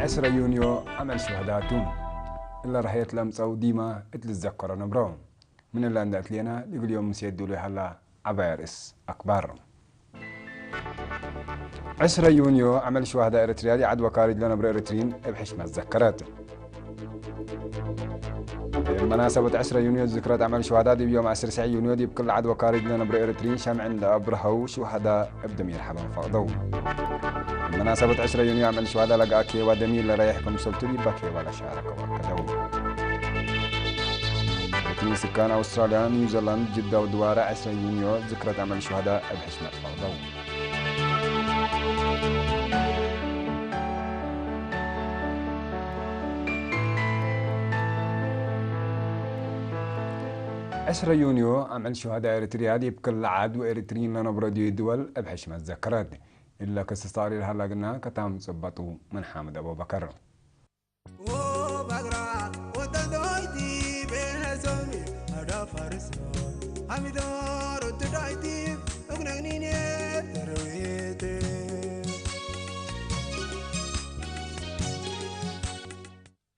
10 يونيو عمل شهداتهم إلا رح يتلمسوا ديما اتلزكر نبراهم من اللي عندك لينا يقول يوم مسيدوا لي هلا عبارس أكبر 10 يونيو عمل شهداء إريتريا عد وكارج لنا برا إريترين بحش ما تذكرات بمناسبة 10 يونيو ذكرت عمل شهداء دي بيوم 10 يونيو دي بكل عد وكارج لنا برا إريترين شام عند أبرهو شهداء ابدم يرحبا فقضوا بمناسبة 10 يونيو عمل شهداء لقاكي ودميل لرايحكم سلطري بكي ولا شارك وكدو في سكان أستراليا نيوزيلاند جدة ودوارة 10 يونيو ذكرت عمل شهداء بحشمة فقضوا 10 يونيو عمل شهداء إريتريا دي بكل عاد وإريتريين لنا براديو الدول بحشمة ذكرت إلا كسستاري لهلا قلنا كتام صبطوا من حامد أبو بكر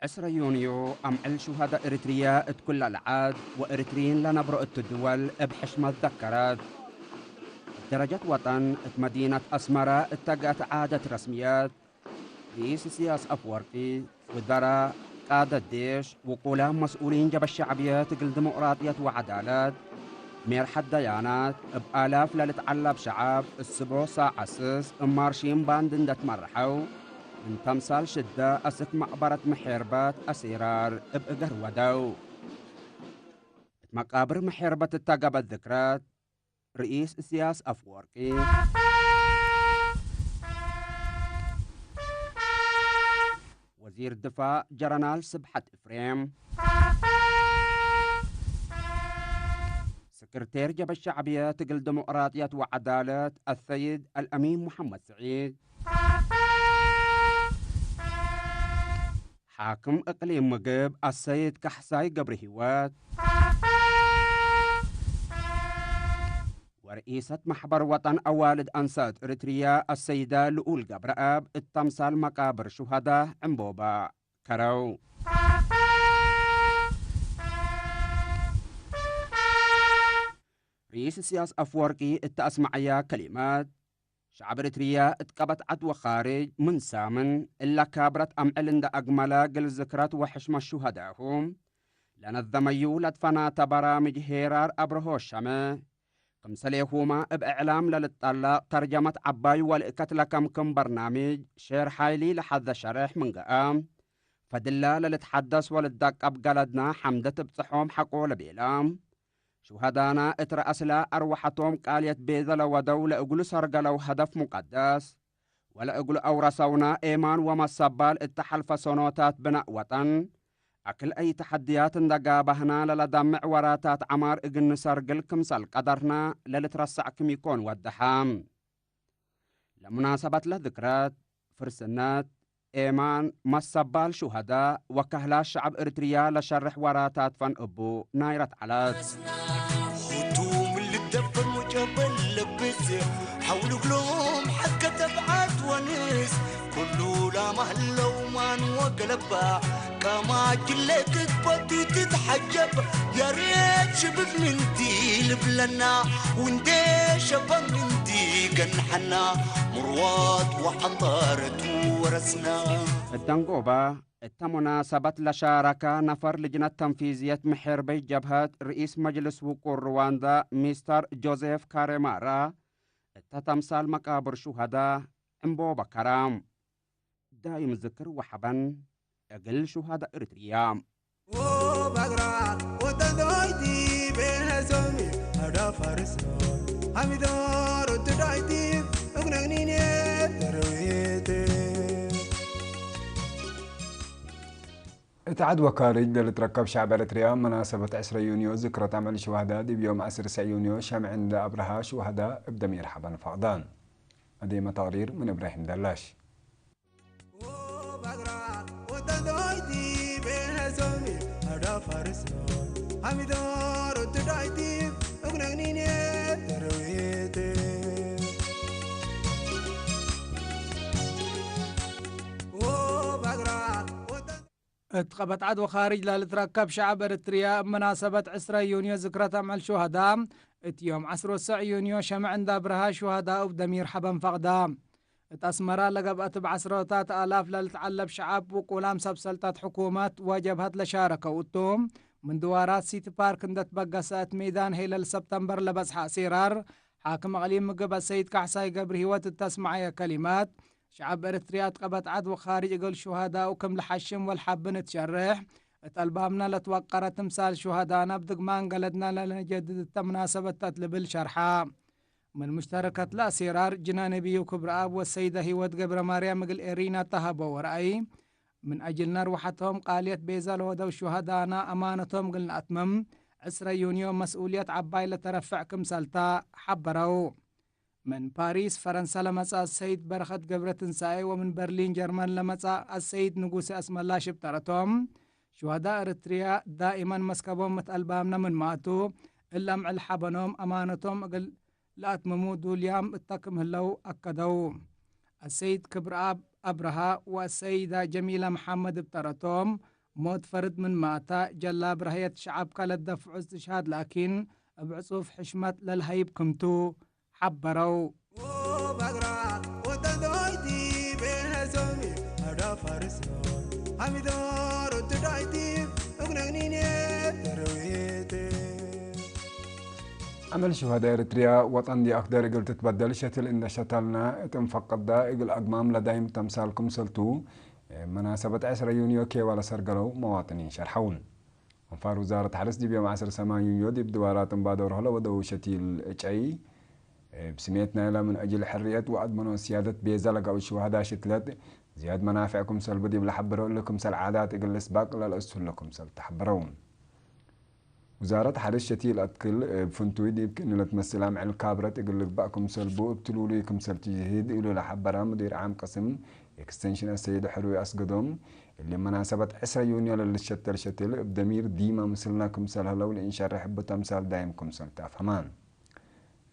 عشرة يونيو عمل شهداء إريتريا كل العاد وإريتريين لنبرأ الدول بحشمة ذكرت درجة وطن مدينة أسمرة اتقت عادة رسميات رئيس سياس أفورقي وزراء قادة الجيش وقولا مسؤولين جب الشعبيات قل ديمقراطية وعدالات ميرحة ديانات بآلاف للتعلب شعب السبو ساعة سس مارشين باندن دت مرحو من تمثال شدة أسك مقبرة محيربات أسيرار بقر ودو مقابر محيربة التقب الذكرات رئيس سياس أفورقي وزير الدفاع جرنال سبحة إفريم سكرتير جبهة الشعبية تقل ديمقراطية وعدالة السيد الأمين محمد سعيد حاكم إقليم مقب السيد كحساي قبر هوات ورئيسة محبر وطن أوالد أنساد إريتريا السيدة لؤول قبرآب التمثال مقابر شهداء عمبوبا كرو رئيس سياس أفورقي التأسمعية كلمات شعب إريتريا اتقبت عدوى خارج من سامن إلا كابرت أمعلن دا أجملا قل ذكرات وحشم الشهداءهم لنظميو لدفنا برامج هيرار أبرهو الشمه كمسليهما بإعلام للطلاق ترجمة عباي والإكت لكم برنامج شير حايلي لحظة شرح من قام فدلا للتحدث وللدق أبقلدنا حمدة بصحوم حقول بإلام شهدانا اترأس لا أروحتهم قاليت بيذل ودولة أقول سرقلوا هدف مقدس ولا أقول أورسونا إيمان ومصبال اتحلف صنوتات بناء وطن أكل أي تحديات دقابهنا للدمع وراتات عمار إقن سرقلكم سال قدرنا للترسعكم يكون والدحام لمناسبة لذكرات فرسنات إيمان مصبال شهداء وكهلا الشعب إريتريا لشرح وراتات فن أبو نايرة علات خطوم اللي تدفن وجبل لبس حولوا قلوم حقة تبعات ونس كله لا مهلا ومان وقلبا كما جلك تبدي تتحجب يا ريت شبك منتي لبلنا وندي شبك منتي قنحنا مروات وحضارت ورسنا الدنقوبة التمناسبة لشاركة نفر لجنة تنفيذية محربي جبهة رئيس مجلس وقور رواندا مستر جوزيف كاريمارا التتمثال مقابر شهداء امبوبا كرام دايم ذكر وحبا أقل شهداء إريتريا اتعد وكارج لتركب شعب إريتريا مناسبة 10 يونيو ذكرى عمل شهداء دي بيوم 10 يونيو شمع عند أبرها شهداء ابدم يرحبا فقدان هذه تقرير من إبراهيم دلاش اتقبت عدو خارج لتركب شعب إريتريا بمناسبة 10 يونيو ذكرى تمع الشهداء يوم 10 يونيو شمع عند أبرها شهداء بدمير حبن فقدام أسمرا لقبت بعشرات آلاف للتعلب شعب وقولام سبسلتات حكومات وجبهات لشاركة وتوم من دوارات سيتي بارك اندت بقسات ميدان هيلل سبتمبر لبسحة سيرار حاكم أقليم مقب السيد كحساي قبر هوات التسمعية كلمات شعب إريتريا قبت عدو خارج يقول شهداء وكم لحشم والحب نتشرح اتقلبامنا لتوقر تمثال شهدانا بدقمان قلدنا لنجدد التمناسبة تتلبل شرحا من مشتركة الأسيرار جنانبي وكبر أب والسيدة هيوت قبر مريم قل إيرينا تهبوا ورأي من أجل نروحتهم قاليت بيزال ودو شهدانا أمانتهم قلنا أتمم 10 يونيو مسؤولية عباي لترفعكم سلتا حبروا من باريس فرنسا لمسا السيد برخت قبرة تنسائي ومن برلين جرمان لمسا السيد نقوس اسم الله شبترتهم شهداء إريتريا دائما مسكبهم متقلبامنا من ماتوا إلا مع الحبنهم أمانتهم أقل لا أتمموا دوليام اتقم هلو أكدوا السيد كبر أبرها والسيدة جميلة محمد بترتهم موت فرد من ماتا جلا برهية شعب كالت دفع استشهاد لكن بعصوف حشمة للهيب كمتو حبروا عمل شهداء إريتريا وطن دي أقدر يقول تتبدل شتل إن شتلنا تنفقد دا يقول أقمام لدايم تمثالكم سلتو مناسبة 10 يونيو كي ولا سرقلو مواطنين شرحون انفار وزارة حرس دي بيوم 10 يونيو دي بدوارات مبادر هلا ودو شتيل اتشاي بسميتنا لا من أجل حرية وأضمنوا سيادة بيزلق أو الشهداء شتلت زياد منافعكم سلبدي بلحبروا لكم سل عادات يقول السباق لا الأسهل لكم سل تحبرون وزارة حرس شتيل أتكل بفنتوي دي بكأنه لتمثل عام على الكابرات يقول لك بقكم سلبو ابتلوا ليكم سل تجهيد يقولوا لحبرا مدير عام قسم اكستنشن السيد حروي أسقدهم اللي مناسبة 10 يونيو للشتل شتل بدمير ديما مثلناكم سل هلو لإنشاء رحبة تمثال دايمكم سل تفهمان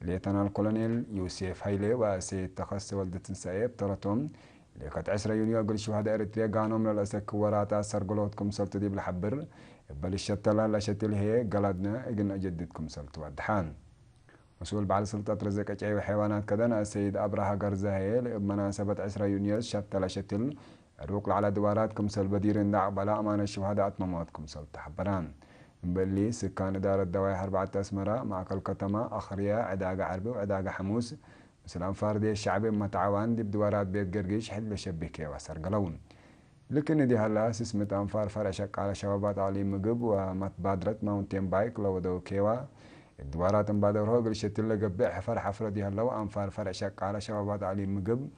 ليتنال الكولونيل يوسف هايلي وسيد تخص والدة سايب ترتهم اللي كانت 10 يونيو قل شهداء إريتريا قانون للأسك وراتا سرقلوتكم سلت دي بالحبر بل الشتلة لا شتل هي قلدنا قلنا أجددكم سلت ودحان مسؤول بعد سلطة رزق أجعي وحيوانات كذا السيد أبرها قرزاهيل بمناسبة 10 يونيو شتلة شتل الوقل على دواراتكم سل بدير دع بلا أمان الشهداء أتمماتكم سلت حبران بلي سكان إدارة الدوايح 4 أسمرة مع كل كتمة أخرية عداقة عربي وعداقة حموس مثلا فاردي الشعبي متعاون دي بدوارات بيت قرقيش حد لشبكي وسرقلون لكن دي هلا سسمت أنفار فرع شق على شبابات علي مقب ومتبادرت ماونتين بايك لو دو كيوا الدوارات مبادرها قل شتل قبع حفر حفرة دي هلا وأنفار فرع شق على شبابات علي مقب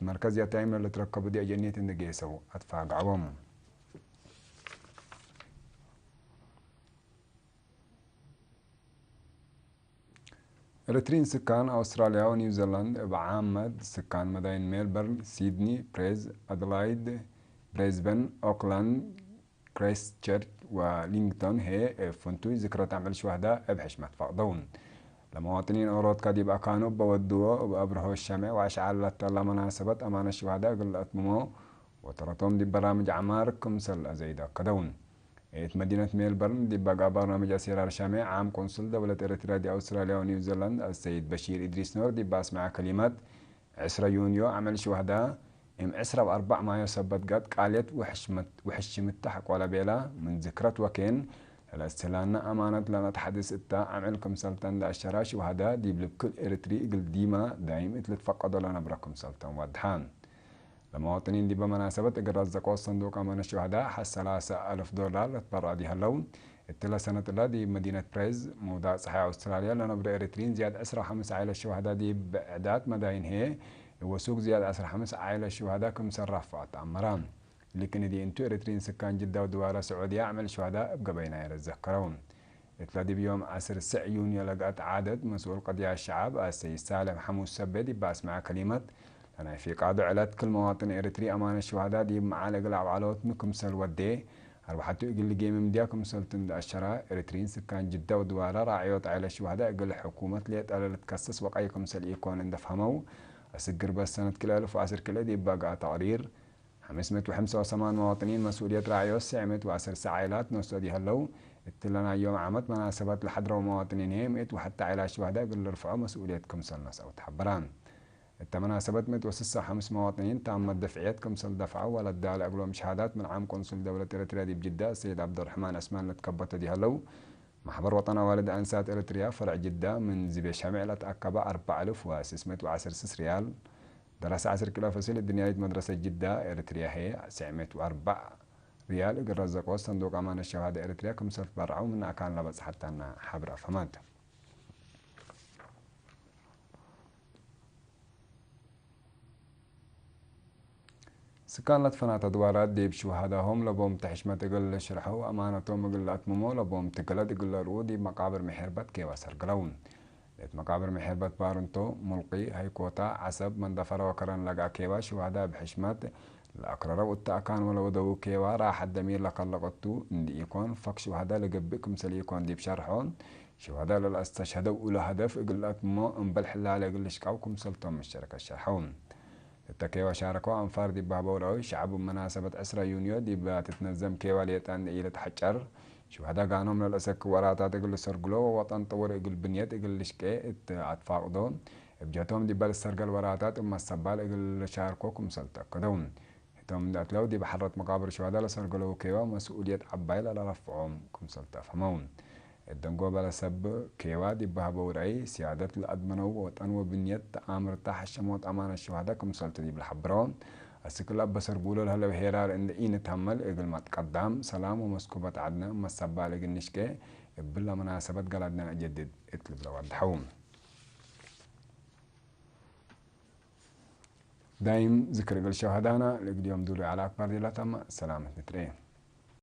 مركز يتعمل اللي تركبوا دي أجنية النقيسو أتفاق عوام إريتريين سكان أستراليا ونيوزيلاند بعامة سكان مدائن ميلبورن سيدني بريز أدلايد بريسبن أوكلاند كرايستشيرش ولينغتون هي فنتوي ذكرى عمل شهداء بحشمة فقدون لمواطنين أورود كاديب كانوا بودوا وبأبرهوا الشمع وأشعلت الله مناسبة أمان الشهداء قل أتمموا وترتهم دي برامج عماركم سل أزيدا كدون مدينة ميلبورن دي بقى برنامج أسيرار شامع عام قنصل دولة إريتريا دي أستراليا ونيوزيلاند السيد بشير إدريس نور دي باس مع كلمات 10 يونيو عمل شهداء 10 و4 مايو سبت قد قالت وحشمت تحق ولا بيلا من ذكرت وكين الاستلانة أمانة لنا تحدث إتا عملكم سلطان دا الشرا شهداء دي بلبكل إريتري قل ديما دايم إتلت فقدوا لنا براكم سلطان ودحان المواطنين دي بمناسبة إقرار زكاة صندوق أمان الشهداء حس $3,000 لتبرع دي هاللون التلا سنة الله دي مدينة بريز موضع صحيح أستراليا لنا برا إريتريين زياد 5 عائلة الشهداء دي بإعداد مداين هي وسوق زياد 5 عائلة الشهداء كم صرفات عمران لكن دي انتو إريتريين سكان جدة ودوارة سعودية عمل شهداء بقى بين يتذكرون إتلا دي بيوم 10 يونيو لقات عدد مسؤول قضية الشعب السيد سالم حموس سبدي باس مع كلمة أنا في قاعدة علات كل مواطن إريتري أمان الشهداء دي معالق العوالوت مكم سل ودي أربحتو يقول جيم مدياكم سلطن الشراء إريتريين سكان جدة ودوارة راعيوت على الشهداء يقول حكومة ليت ألا تكسس وقايكم سل يكون اندفهمو أسجر بس سنة كل 1010 كلا دي بقى تقرير 585 مواطنين مسؤولية راعي السعمت و10 عائلات نسودي هلو اتلنا يوم عمت مناسبات لحضروا مواطنين هيمت وحتى عائلات شهداء قل رفعوا مسؤوليتكم سلناس أو تحبران مناسبات متوسسة 5 مواطنين تمت دفعيتكم سل دفعوا ولا الدال أقلهم شهادات من عام قنصل دولة إريتريا دي بجدة السيد عبد الرحمن أسمان لتكبت دي هلو محبر وطن والد أنسات إريتريا فرع جدة من زبي شامع لتأكبا 4610 ريال دراسة 10 كيلو فصيل الدنيا مدرسة جدة إريتريا هي 904 ريال إقر رزقوا صندوق أمان الشهادة إريتريا كم سلف برعوا من أكان لبس حتى أن حبر أفهمات سكان لطفنات أدوارات ديب شهداهم لبوم تحشمة تقل شرحوا أمانتهم قل أتممو لبوم تقلد قل رودي مقابر محربت كيواسر قلون ليت مقابر محربت بارنتو ملقي هيكوتا عسب من دفر وكرن لقا كيوا شهداء بحشمات الأقرار والتأكان ولو دو كيوا راح الدمير لقلقتو اندي يكون فك شهداء لقبكم سلي يكون ديب شرحون شهداء للأستشهدوا أولى هدف قل أتممو انبل حلالة قل شكاوكم سلطهم الشركة الشرحون التكيوا شاركوا أنفار دي بابوراوي شعب مناسبة 10 يونيو دي بتتنظم كيوا ليتان إلى تحجر شهداء قانون للأسك وراتات يقول سرقلو وطن طور يقول بنيت يقول شكي أطفاء دون بجاتهم دي بالسرقل وراتات أما السبال يقول شاركوكم سلتكدون هتهم داتلو دي بحرة مقابر شهداء لسرقلو كيوا مسؤولية عبايل لرفعهم كم سلتفهمون الدنقو بلا سب كيوا دي بابوراي سيادة الأدمنو وطن وبنيت آمر تحشموت أمان الشهداء كم سلت دي بالحبرون السكلا بسر قولوا لها لو هيرار إن إين تحمل إقل ما تقدم سلام ومسكوبة عدنا ما السبا لقل نشكي بلا مناسبة قلدنا أجدد اطلب لو الدحوم دايم ذكر قل شهدانا لقل يوم دولي على أكبر دي لتم سلامة نترين